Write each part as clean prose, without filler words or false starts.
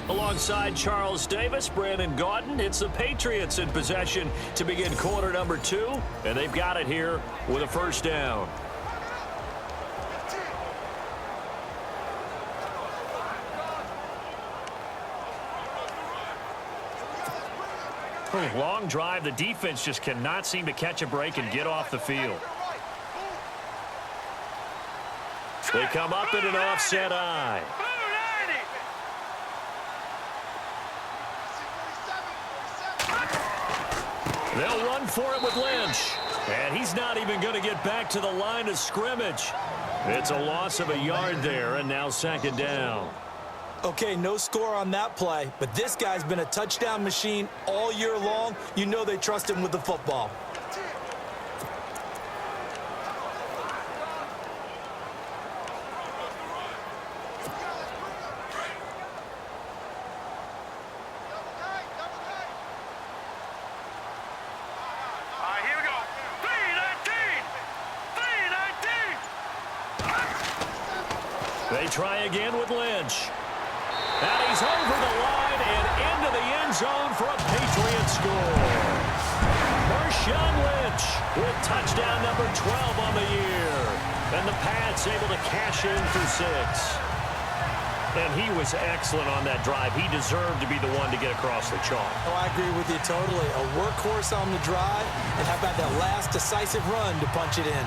Alongside Charles Davis, Brandon Gaudin, it's the Patriots in possession to begin quarter number 2, and they've got it here with a first down. Long drive. The defense just cannot seem to catch a break and get off the field. They come up in an offset eye. They'll run for it with Lynch. And he's not even going to get back to the line of scrimmage. It's a loss of a yard there, and now second down. Okay, no score on that play, but this guy's been a touchdown machine all year long. You know they trust him with the football. They try again with Lynch. And he's over the line and into the end zone for a Patriots score. Immersion Lynch with touchdown number 12 on the year. And the Pats able to cash in for 6. And he was excellent on that drive. He deserved to be the one to get across the chalk. Oh, I agree with you totally. A workhorse on the drive, and how about that last decisive run to punch it in?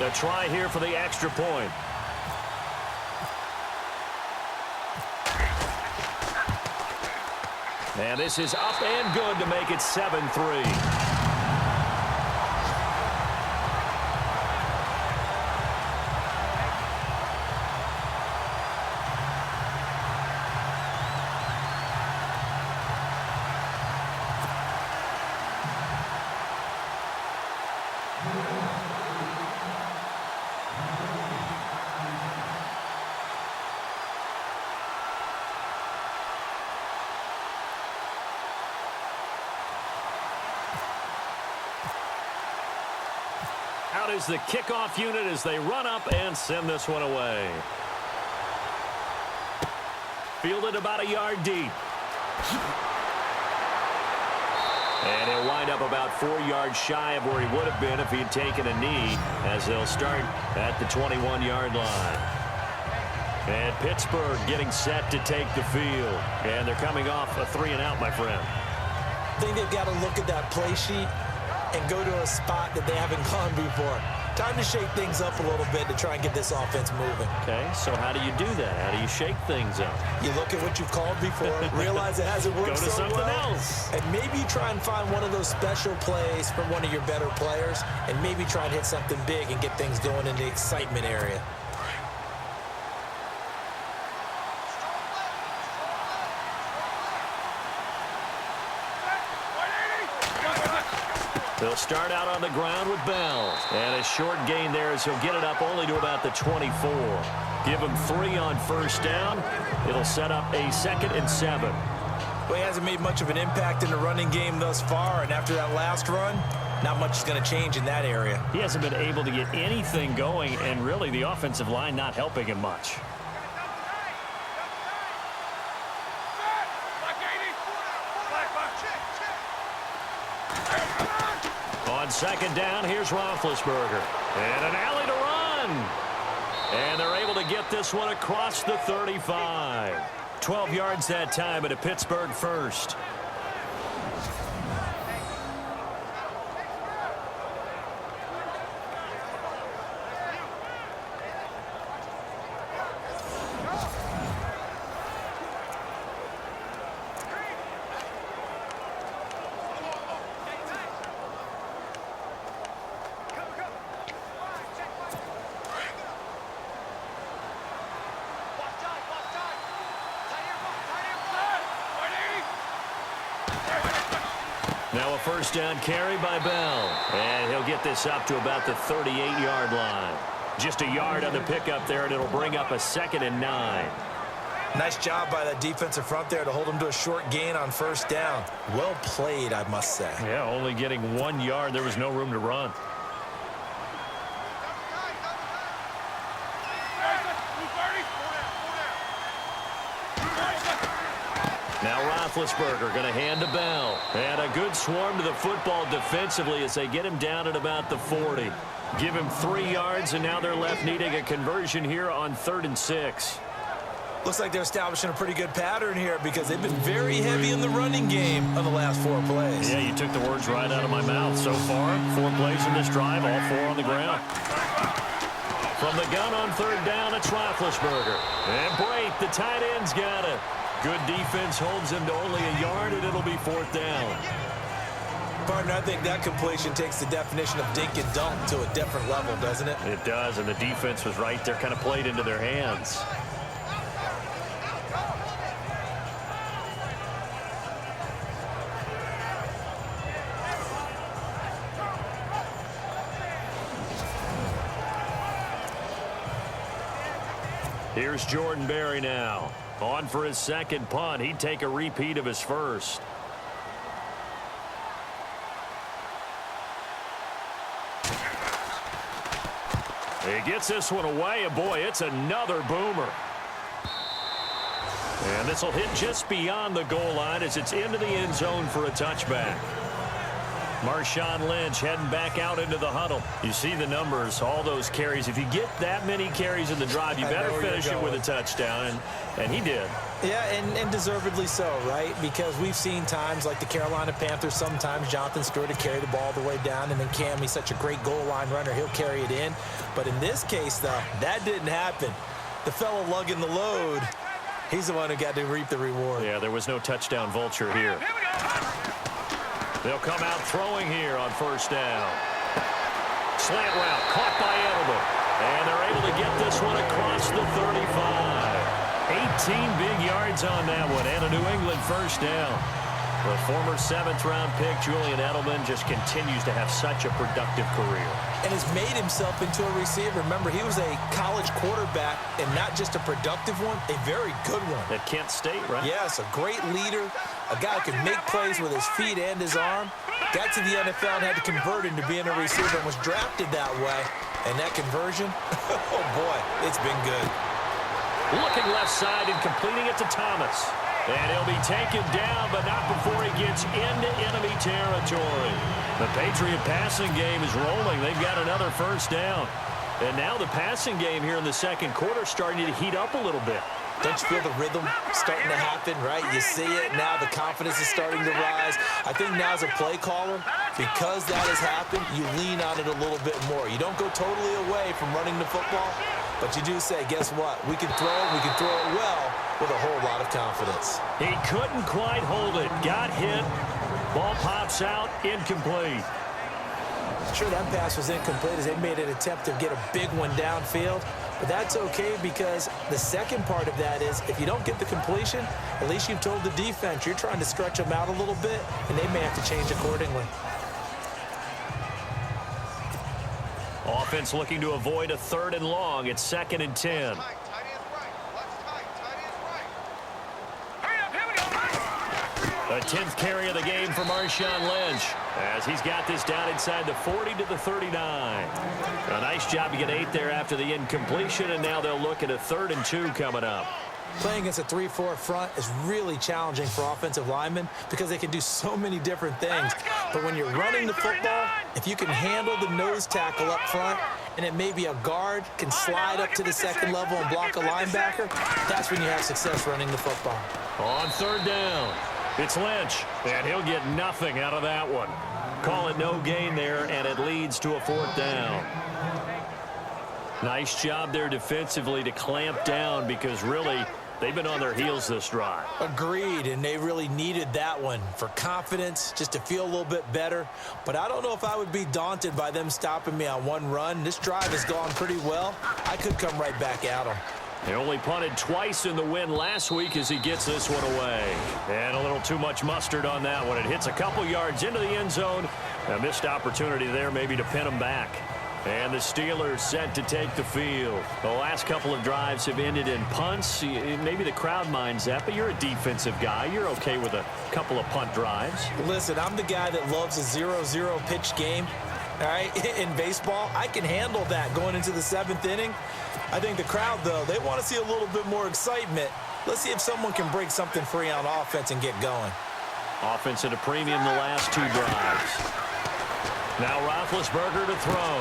A try here for the extra point. And this is up and good to make it 7-3. Out is the kickoff unit as they run up and send this one away. Fielded about a yard deep. And he'll wind up about 4 yards shy of where he would have been if he had taken a knee, as they'll start at the 21-yard line. And Pittsburgh getting set to take the field. And they're coming off a 3-and-out, my friend. I think they've got to look at that play sheet and go to a spot that they haven't gone before. Time to shake things up a little bit to try and get this offense moving. Okay, so how do you do that? How do you shake things up? You look at what you've called before, realize it hasn't worked so well. Go to something else. And maybe you try and find one of those special plays from one of your better players, and maybe try and hit something big and get things going in the excitement area. They'll start out on the ground with Bell. And a short gain there as he'll get it up only to about the 24. Give him 3 on first down. It'll set up a 2nd and 7. Well, he hasn't made much of an impact in the running game thus far, and after that last run, not much is going to change in that area. He hasn't been able to get anything going, and really the offensive line not helping him much. On second down, here's Roethlisberger. And an alley to run. And they're able to get this one across the 35. 12 yards that time, and a Pittsburgh first. Now a first down carry by Bell. And he'll get this up to about the 38-yard line. Just a yard on the pickup there, and it'll bring up a 2nd and 9. Nice job by that defensive front there to hold him to a short gain on first down. Well played, I must say. Yeah, only getting 1 yard. There was no room to run. Now Roethlisberger going to hand to Bell. And a good swarm to the football defensively as they get him down at about the 40. Give him 3 yards, and now they're left needing a conversion here on 3rd and 6. Looks like they're establishing a pretty good pattern here because they've been very heavy in the running game on the last 4 plays. Yeah, you took the words right out of my mouth. So far, 4 plays in this drive, all 4 on the ground. From the gun on 3rd down, it's Roethlisberger. And Brate, the tight end's got it. Good defense holds him to only a yard, and it'll be 4th down. Partner, I think that completion takes the definition of dink and dunk to a different level, doesn't it? It does, and the defense was right there, kind of played into their hands. Here's Jordan Berry now. On for his 2nd punt. He'd take a repeat of his first. He gets this one away, and boy, it's another boomer. And this will hit just beyond the goal line as it's into the end zone for a touchback. Marshawn Lynch heading back out into the huddle. You see the numbers, all those carries. If you get that many carries in the drive, you better finish it with a touchdown, and he did. Yeah, and deservedly so, right? Because we've seen times like the Carolina Panthers, sometimes Jonathan Stewart to carry the ball all the way down, and then Cam, he's such a great goal line runner, he'll carry it in. But in this case, though, that didn't happen. The fellow lugging the load, he's the one who got to reap the reward. Yeah, there was no touchdown vulture here. They'll come out throwing here on 1st down. Slant route caught by Edelman. And they're able to get this one across the 35. 18 big yards on that one, and a New England 1st down. The former 7th-round pick, Julian Edelman, just continues to have such a productive career. And has made himself into a receiver. Remember, he was a college quarterback, and not just a productive one, a very good one. At Kent State, right? Yes, a great leader, a guy who could make plays with his feet and his arm. Got to the NFL and had to convert into being a receiver and was drafted that way. And that conversion, oh boy, it's been good. Looking left side and completing it to Thomas. And he'll be taken down, but not before he gets into enemy territory. The Patriot passing game is rolling. They've got another 1st down. And now the passing game here in the 2nd quarter starting to heat up a little bit. Don't you feel the rhythm starting to happen, right? You see it now. The confidence is starting to rise. I think now as a play caller, because that has happened, you lean on it a little bit more. You don't go totally away from running the football, but you do say, guess what? We can throw it well with a whole lot of confidence. He couldn't quite hold it. Got hit. Ball pops out. Incomplete. Sure, that pass was incomplete as they made an attempt to get a big one downfield. But that's okay because the second part of that is if you don't get the completion, at least you've told the defense you're trying to stretch them out a little bit, and they may have to change accordingly. Offense looking to avoid a 3rd and long. It's 2nd and 10. The 10th carry of the game for Marshawn Lynch as he's got this down inside the 40 to the 39. A nice job to get 8 there after the incompletion, and now they'll look at a 3rd and 2 coming up. Playing against a 3-4 front is really challenging for offensive linemen because they can do so many different things. But when you're running the football, if you can handle the nose tackle up front, and it may be a guard can slide up to the 2nd level and block a linebacker, that's when you have success running the football. On 3rd down, it's Lynch, and he'll get nothing out of that one. Call it no gain there, and it leads to a 4th down. Nice job there defensively to clamp down because really they've been on their heels this drive. Agreed, and they really needed that one for confidence, just to feel a little bit better. But I don't know if I would be daunted by them stopping me on one run. This drive has gone pretty well. I could come right back at them. They only punted twice in the win last week as he gets this one away. And a little too much mustard on that one. It hits a couple yards into the end zone. A missed opportunity there maybe to pin him back. And the Steelers set to take the field. The last couple of drives have ended in punts. Maybe the crowd minds that, but you're a defensive guy. You're okay with a couple of punt drives. Listen, I'm the guy that loves a 0-0 pitch game. All right, in baseball, I can handle that going into the 7th inning. I think the crowd, though, they want to see a little bit more excitement. Let's see if someone can break something free on offense and get going. Offense at a premium the last 2 drives. Now Roethlisberger to throw.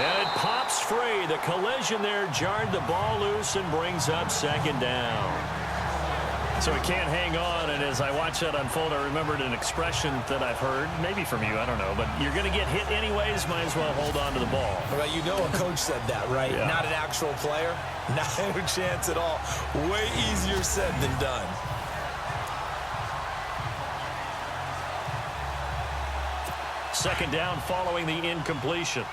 And it pops free. The collision there jarred the ball loose and brings up 2nd down. So he can't hang on, and as I watch that unfold, I remembered an expression that I've heard, maybe from you, I don't know, but you're going to get hit anyways, might as well hold on to the ball. Well, you know a coach said that, right? Yeah. Not an actual player. Not a chance at all. Way easier said than done. Second down following the incompletion.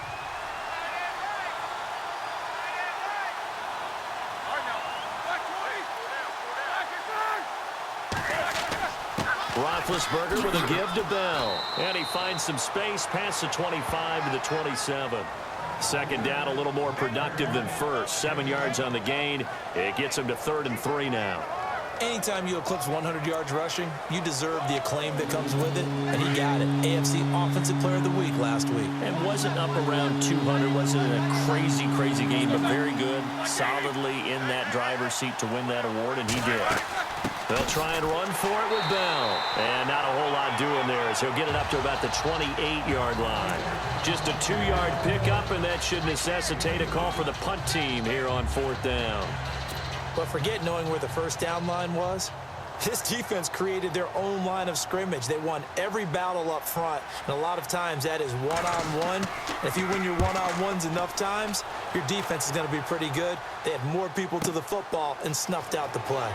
Roethlisberger with a give to Bell. And he finds some space past the 25 to the 27. Second down, a little more productive than first. 7 yards on the gain. It gets him to 3rd and 3 now. Anytime you eclipse 100 yards rushing, you deserve the acclaim that comes with it, and he got it. AFC Offensive Player of the Week last week. And wasn't up around 200. Wasn't a crazy, crazy game, but very good. Solidly in that driver's seat to win that award, and he did. They'll try and run for it with Bell. And not a whole lot doing there as he'll get it up to about the 28-yard line. Just a 2-yard pickup, and that should necessitate a call for the punt team here on 4th down. But forget knowing where the first down line was. This defense created their own line of scrimmage. They won every battle up front, and a lot of times that is one-on-one. And if you win your one-on-ones enough times, your defense is going to be pretty good. They had more people to the football and snuffed out the play.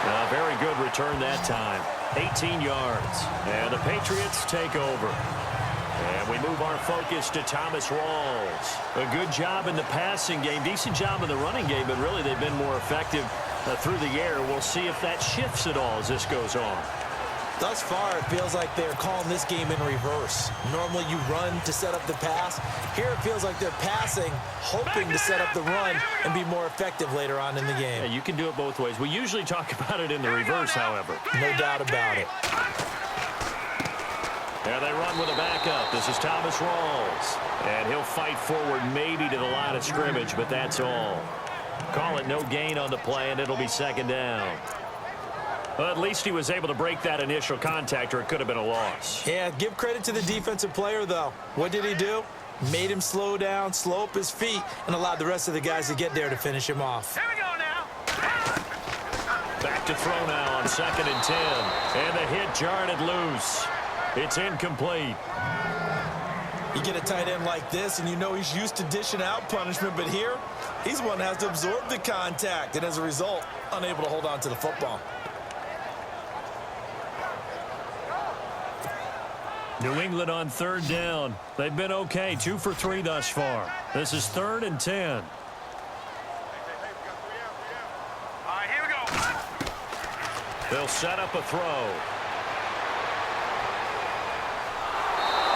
A very good return that time. 18 yards. And the Patriots take over. And we move our focus to Thomas Rawls. A good job in the passing game. Decent job in the running game, but really they've been more effective through the air. We'll see if that shifts at all as this goes on. Thus far, it feels like they're calling this game in reverse. Normally you run to set up the pass. Here it feels like they're passing, hoping to set up the run and be more effective later on in the game. Yeah, you can do it both ways. We usually talk about it in the reverse, however. No doubt about it. There they run with a backup. This is Thomas Rawls. And he'll fight forward maybe to the line of scrimmage, but that's all. Call it no gain on the play, and it'll be 2nd down. Well, at least he was able to break that initial contact, or it could have been a loss. Yeah, give credit to the defensive player, though. What did he do? Made him slow down, slow up his feet, and allowed the rest of the guys to get there to finish him off. Here we go now. Back to throw now on 2nd and 10. And the hit jarred it loose. It's incomplete. You get a tight end like this, and you know he's used to dishing out punishment, but here, he's one that has to absorb the contact, and as a result, unable to hold on to the football. New England on 3rd down. They've been okay, 2 for 3 thus far. This is 3rd and 10. All right, here we go. They'll set up a throw.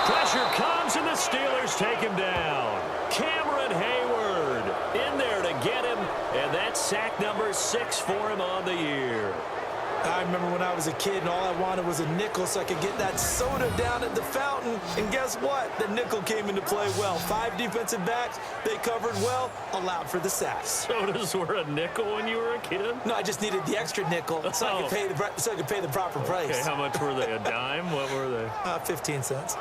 Pressure comes, and the Steelers take him down. Cameron Hayward in there to get him, and that's sack number 6 for him on the year. I remember when I was a kid and all I wanted was a nickel so I could get that soda down at the fountain. And guess what? The nickel came into play well. 5 defensive backs, they covered well, allowed for the sacks. Sodas were a nickel when you were a kid? No, I just needed the extra nickel so I could pay the proper price. Okay, how much were they? A dime? What were they? 15 cents.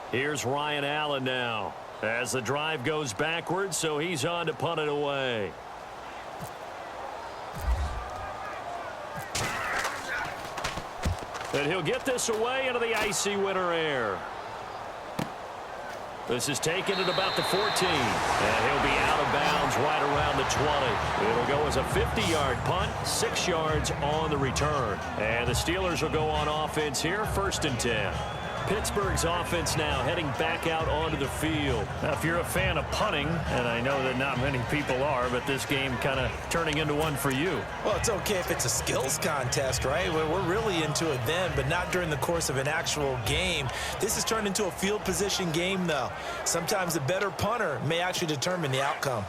Here's Ryan Allen now as the drive goes backwards, so he's on to punt it away. And he'll get this away into the icy winter air. This is taken at about the 14. And he'll be out of bounds right around the 20. It'll go as a 50-yard punt, 6 yards on the return. And the Steelers will go on offense here, 1st and 10. Pittsburgh's offense now heading back out onto the field. Now, if you're a fan of punting, and I know that not many people are, but this game kind of turning into one for you. Well, it's okay if it's a skills contest, right? We're really into it then, but not during the course of an actual game. This has turned into a field position game, though. Sometimes the better punter may actually determine the outcome.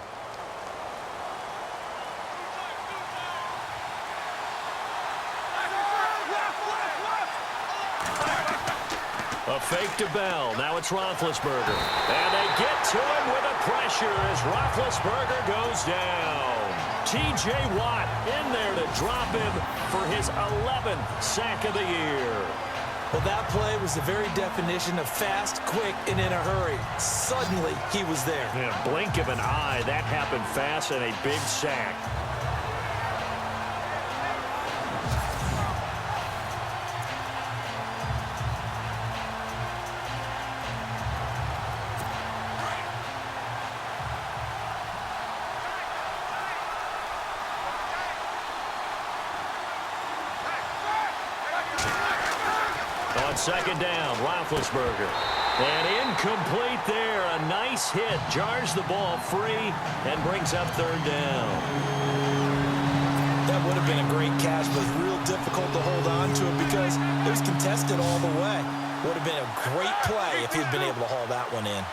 A fake to Bell. Now it's Roethlisberger. And they get to him with a pressure as Roethlisberger goes down. T.J. Watt in there to drop him for his 11th sack of the year. Well, that play was the very definition of fast, quick, and in a hurry. Suddenly, he was there. Yeah, blink of an eye. That happened fast and a big sack. On second down, Roethlisberger. And incomplete there. A nice hit. Jars the ball free and brings up third down. That would have been a great catch, but it's real difficult to hold on to it because it was contested all the way. Would have been a great play if he'd been able to haul that one in.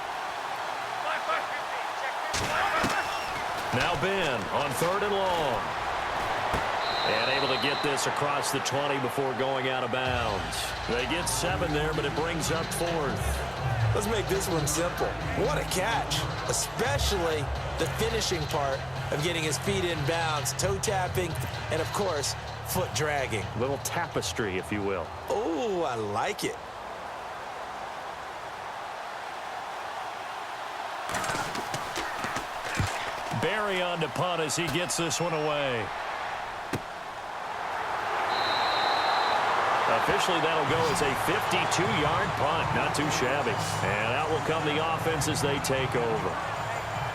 Now Ben on third and long. And able to get this across the 20 before going out of bounds. They get 7 there, but it brings up fourth. Let's make this one simple. What a catch, especially the finishing part of getting his feet in bounds, toe tapping, and, of course, foot dragging. A little tapestry, if you will. Oh, I like it. Barry on to punt as he gets this one away. Officially, that'll go as a 52-yard punt. Not too shabby. And out will come the offense as they take over.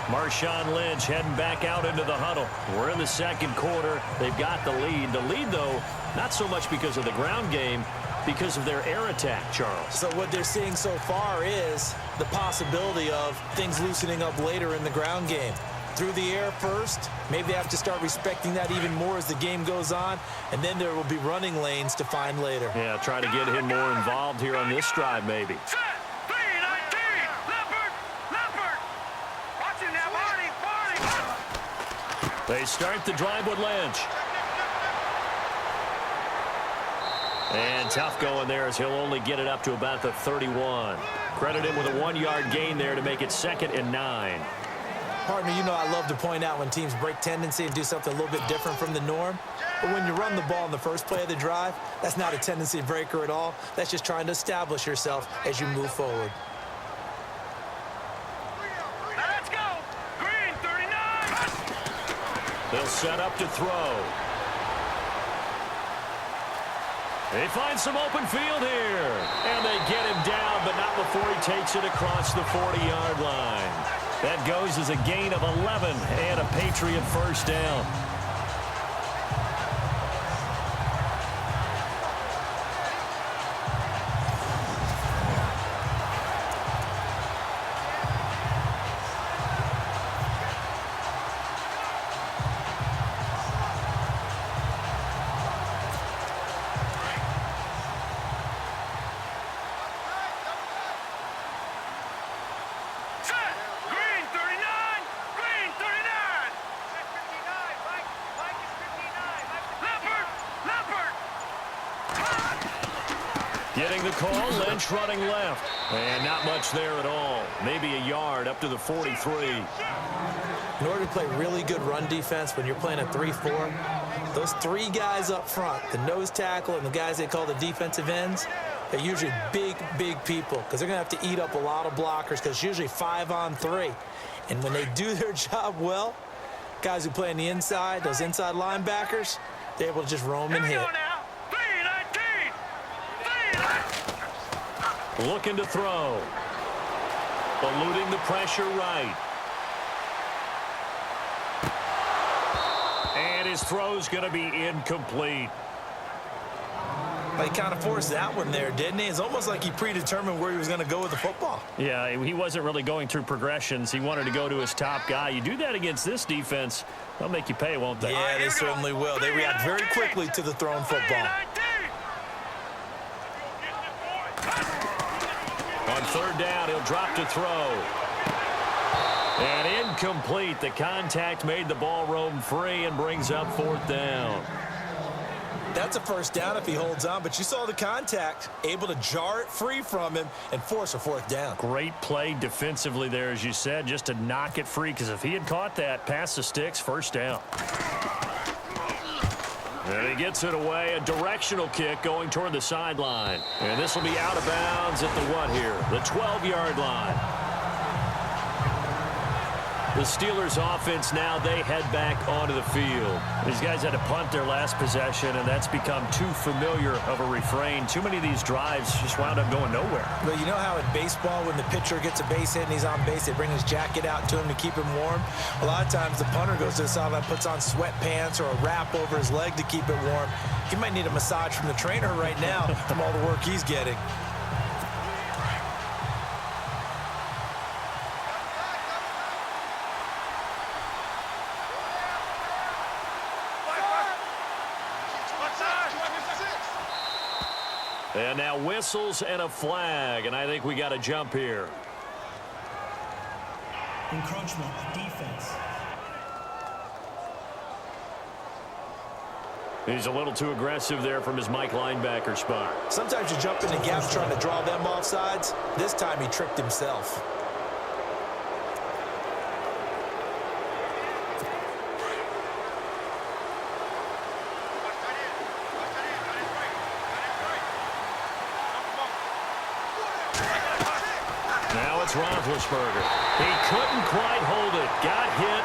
Marshawn Lynch heading back out into the huddle. We're in the second quarter. They've got the lead. The lead, though, not so much because of the ground game, because of their air attack, Charles. So what they're seeing so far is the possibility of things loosening up later in the ground game. Through the air first. Maybe they have to start respecting that even more as the game goes on. And then there will be running lanes to find later. Yeah, try to get him more involved here on this drive, maybe. They start the drive with Lynch. And tough going there as he'll only get it up to about the 31. Credit him with a 1-yard gain there to make it 2nd and 9. Partner, you know I love to point out when teams break tendency and do something a little bit different from the norm. But when you run the ball in the first play of the drive, that's not a tendency breaker at all. That's just trying to establish yourself as you move forward. Let's go! Green, 39! They'll set up to throw. They find some open field here. And they get him down, but not before he takes it across the 40-yard line. That goes as a gain of 11 and a Patriot first down. Getting the call, Lynch running left. And not much there at all. Maybe a yard up to the 43. In order to play really good run defense when you're playing a 3-4, those 3 guys up front, the nose tackle and the guys they call the defensive ends, they're usually big, big people because they're going to have to eat up a lot of blockers because it's usually 5-on-3. And when they do their job well, guys who play on the inside, those inside linebackers, they're able to just roam and hit. Looking to throw. Eluding the pressure right. And his throw's going to be incomplete. He kind of forced that one there, didn't he? It's almost like he predetermined where he was going to go with the football. Yeah, he wasn't really going through progressions. He wanted to go to his top guy. You do that against this defense, they'll make you pay, won't they? Yeah, they certainly will. They react very quickly to the thrown football. On third down, he'll drop to throw. And incomplete. The contact made the ball roam free and brings up fourth down. That's a first down if he holds on, but you saw the contact, able to jar it free from him and force a fourth down. Great play defensively there, as you said, just to knock it free, because if he had caught that, past the sticks, first down. And he gets it away, a directional kick going toward the sideline. And this will be out of bounds at the what here? The 12-yard line. The Steelers offense now, they head back onto the field. These guys had to punt their last possession, and that's become too familiar of a refrain. Too many of these drives just wound up going nowhere. Well, you know how in baseball, when the pitcher gets a base hit and he's on base, they bring his jacket out to him to keep him warm? A lot of times the punter goes to the sideline, puts on sweatpants or a wrap over his leg to keep it warm. He might need a massage from the trainer right now from all the work he's getting. And now whistles and a flag, and I think we got a jump here. Encroachment, defense. He's a little too aggressive there from his Mike linebacker spot. Sometimes you jump into gaps trying to draw them off sides. This time he tricked himself. Roethlisberger. He couldn't quite hold it. Got hit.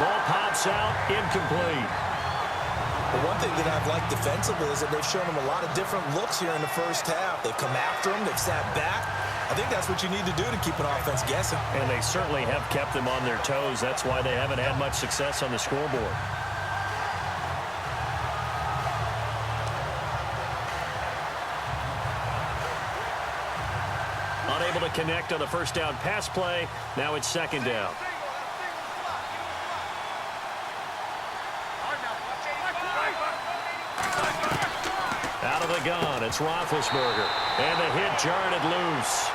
Ball pops out. Incomplete. Well, one thing that I've liked defensively is that they've shown him a lot of different looks here in the first half. They've come after him. They've sat back. I think that's what you need to do to keep an offense guessing. And they certainly have kept them on their toes. That's why they haven't had much success on the scoreboard. Unable to connect on the first down pass play. Now it's second down. Out of the gun, it's Roethlisberger. And the hit jarred it loose.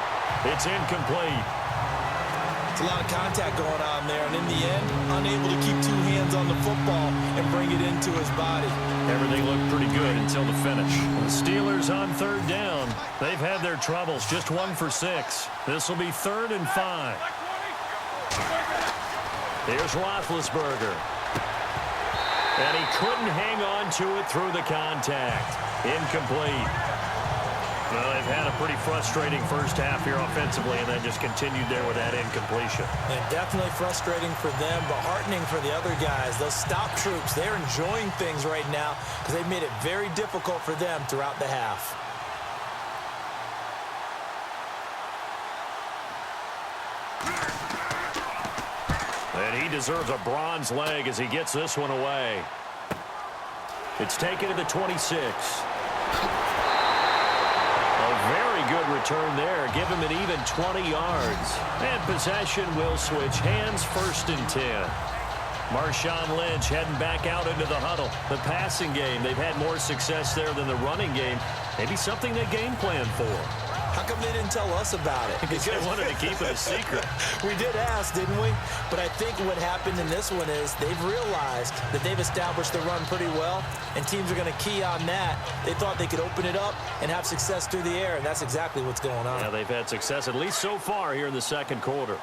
It's incomplete. It's a lot of contact going on there, and in the end, unable to keep two hands on the football and bring it into his body. Everything looked pretty good until the finish. The Steelers on third down. They've had their troubles, just 1 for 6. This will be 3rd and 5. Here's Roethlisberger. And he couldn't hang on to it through the contact. Incomplete. Well, they've had a pretty frustrating first half here offensively, and then just continued there with that incompletion. And definitely frustrating for them, but heartening for the other guys. Those stop troops, they're enjoying things right now because they've made it very difficult for them throughout the half. And he deserves a bronze leg as he gets this one away. It's taken to the 26. Very good return there. Give him an even 20 yards. And possession will switch hands, 1st and 10. Marshawn Lynch heading back out into the huddle. The passing game, they've had more success there than the running game. Maybe something they game plan for. How come they didn't tell us about it? Because they wanted to keep it a secret. We did ask, didn't we? But I think what happened in this one is they've realized that they've established the run pretty well, and teams are going to key on that. They thought they could open it up and have success through the air, and that's exactly what's going on. Yeah, they've had success, at least so far, here in the second quarter.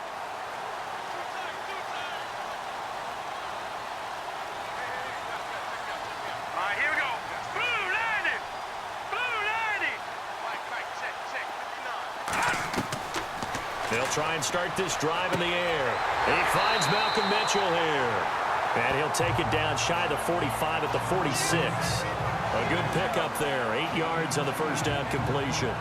They'll try and start this drive in the air. He finds Malcolm Mitchell here. And he'll take it down shy of the 45 at the 46. A good pickup there. 8 yards on the first down completion.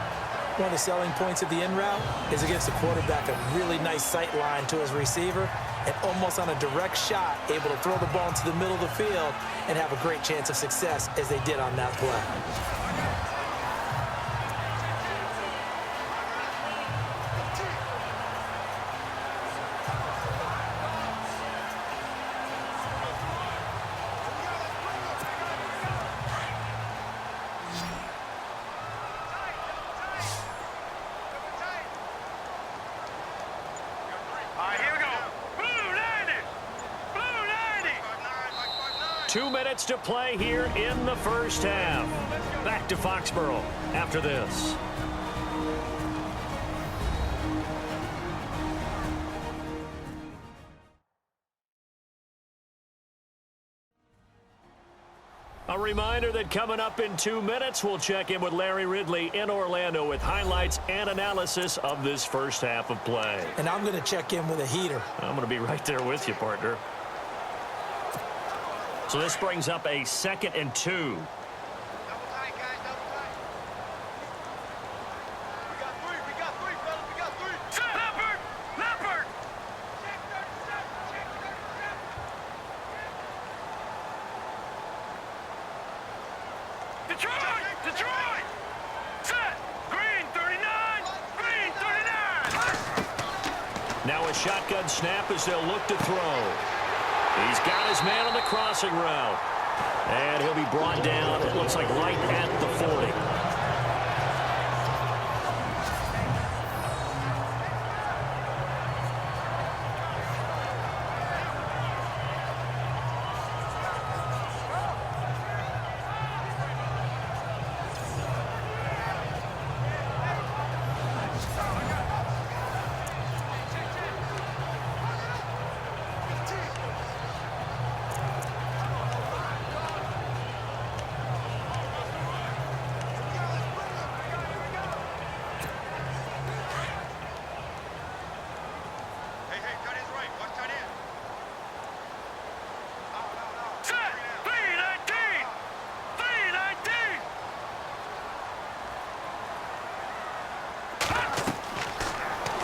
One of the selling points of the in route is against the quarterback, a really nice sight line to his receiver, and almost on a direct shot, able to throw the ball into the middle of the field and have a great chance of success as they did on that play. 2 minutes to play here in the first half. Back to Foxborough after this. A reminder that coming up in 2 minutes, we'll check in with Larry Ridley in Orlando with highlights and analysis of this first half of play. And I'm going to check in with a heater. I'm going to be right there with you, partner. So this brings up a 2nd and 2. Double tight, guys, double tight. We got three, fellas, we got three. Set, Leopard! Leopard! Check 37, check 37. Detroit! Detroit! Set! Green 39! Green 39! Now a shotgun snap as they'll look to throw. He's got his man on the crossing route. And he'll be brought down, it looks like right at the 40.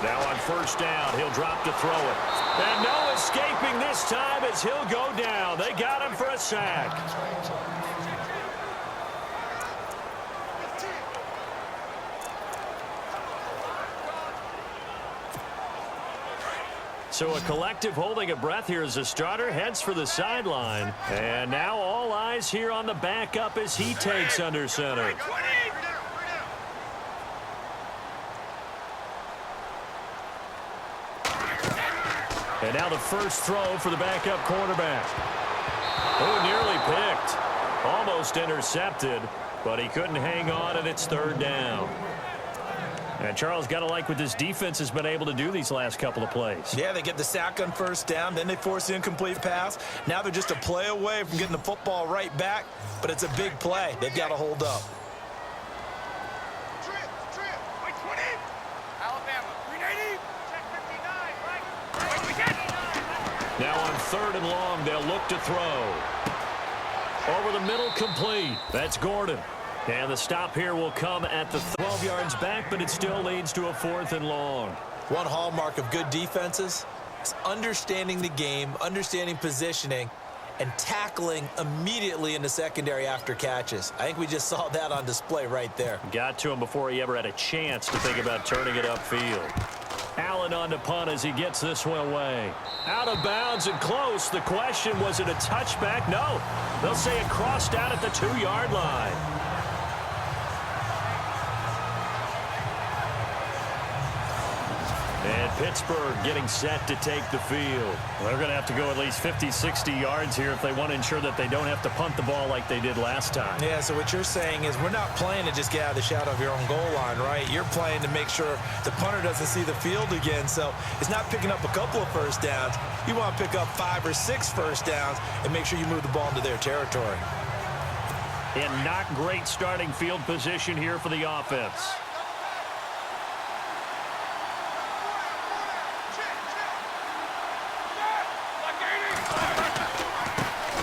Now on first down, he'll drop to throw it. And no escaping this time as he'll go down. They got him for a sack. So a collective holding a breath here as the starter heads for the sideline. And now all eyes here on the backup as he takes under center. And now the first throw for the backup quarterback. Oh, nearly picked. Almost intercepted, but he couldn't hang on, and it's 3rd down. And Charles, got to like what this defense has been able to do these last couple of plays. Yeah, they get the sack on first down, then they force the incomplete pass. Now they're just a play away from getting the football right back, but it's a big play. They've got to hold up. Now on 3rd and long, they'll look to throw. Over the middle, complete. That's Gordon. And the stop here will come at the 12 yards back, but it still leads to a 4th and long. One hallmark of good defenses is understanding the game, understanding positioning, and tackling immediately in the secondary after catches. I think we just saw that on display right there. Got to him before he ever had a chance to think about turning it upfield. Allen on the punt as he gets this one away. Out of bounds and close. The question, was it a touchback? No. They'll say it crossed out at the 2-yard line. And Pittsburgh getting set to take the field. Well, they're going to have to go at least 50, 60 yards here if they want to ensure that they don't have to punt the ball like they did last time. Yeah, so what you're saying is we're not playing to just get out of the shadow of your own goal line, right? You're playing to make sure the punter doesn't see the field again. So it's not picking up a couple of first downs. You want to pick up 5 or 6 first downs and make sure you move the ball into their territory. And not great starting field position here for the offense.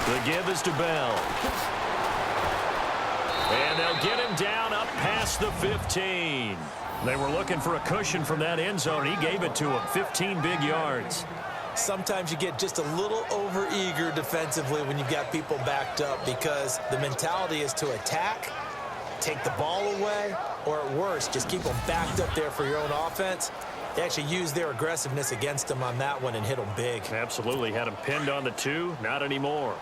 The give is to Bell. And they'll get him down up past the 15. They were looking for a cushion from that end zone. He gave it to him. 15 big yards. Sometimes you get just a little over-eager defensively when you've got people backed up because the mentality is to attack, take the ball away, or at worst, just keep them backed up there for your own offense. They actually used their aggressiveness against them on that one and hit them big. Absolutely. Had him pinned on the 2. Not anymore.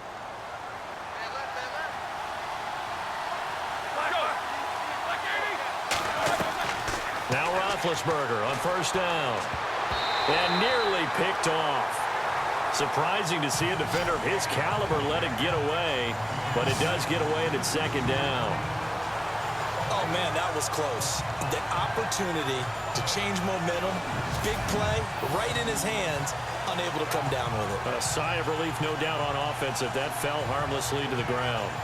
Now Roethlisberger on first down. And nearly picked off. Surprising to see a defender of his caliber let it get away, but it does get away and it's second down. Oh, man, that was close. The opportunity to change momentum, big play, right in his hands, unable to come down with it. A sigh of relief, no doubt, on offense if that fell harmlessly to the ground.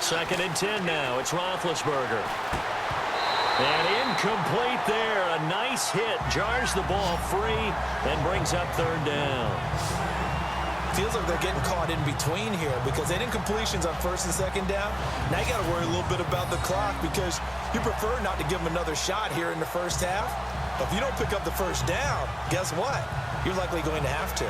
Second and 10 now. It's Roethlisberger. And incomplete there. A nice hit. Jars the ball free and brings up third down. Feels like they're getting caught in between here because they didn't incompletions on first and second down. Now you got to worry a little bit about the clock because you prefer not to give them another shot here in the first half. But if you don't pick up the first down, guess what? You're likely going to have to.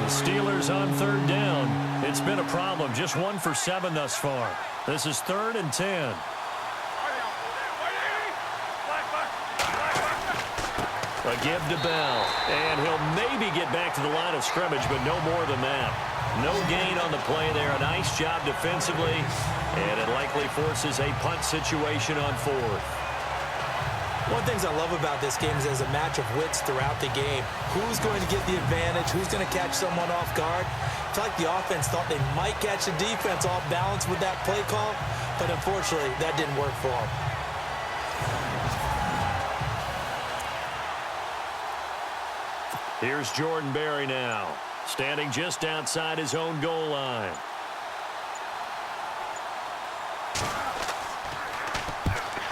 Steelers on third down. It's been a problem. Just 1 for 7 thus far. This is 3rd and 10. A give to Bell. And he'll maybe get back to the line of scrimmage, but no more than that. No gain on the play there. A nice job defensively. And it likely forces a punt situation on 4th. One of the things I love about this game is there's a match of wits throughout the game. Who's going to get the advantage? Who's going to catch someone off guard? I feel like the offense thought they might catch the defense off balance with that play call, but unfortunately, that didn't work for them. Here's Jordan Berry now, standing just outside his own goal line.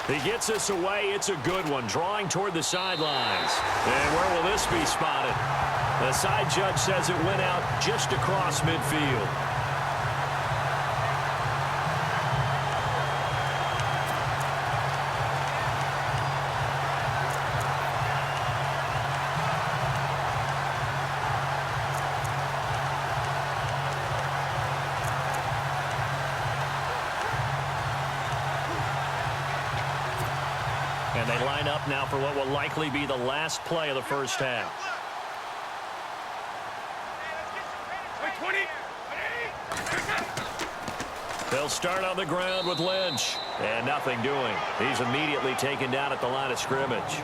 He gets us away. It's a good one. Drawing toward the sidelines. And where will this be spotted? The side judge says it went out just across midfield. And they line up now for what will likely be the last play of the first half. They'll start on the ground with Lynch. And nothing doing. He's immediately taken down at the line of scrimmage.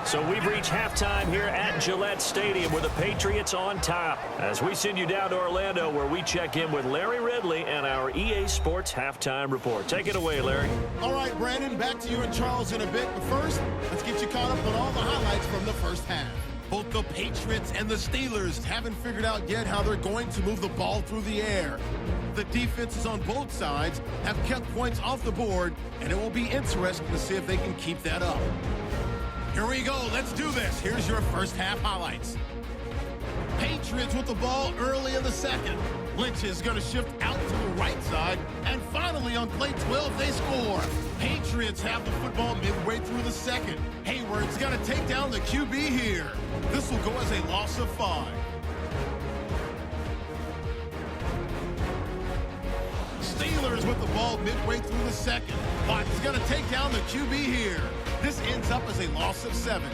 So we've reached halftime here at Gillette Stadium with the Patriots on top. As we send you down to Orlando where we check in with Larry Ridley and our EA Sports Halftime Report. Take it away, Larry. All right, Brandon, back to you and Charles in a bit. But first, let's get you caught up on all the highlights from the first half. Both the Patriots and the Steelers haven't figured out yet how they're going to move the ball through the air. The defenses on both sides have kept points off the board, and it will be interesting to see if they can keep that up. Here we go. Let's do this. Here's your first half highlights. Patriots with the ball early in the second. Lynch is going to shift out to the right side. And finally, on play 12, they score. Patriots have the football midway through the second. Hayward's going to take down the QB here. This will go as a loss of 5. Steelers with the ball midway through the second. Watt's going to take down the QB here. This ends up as a loss of 7.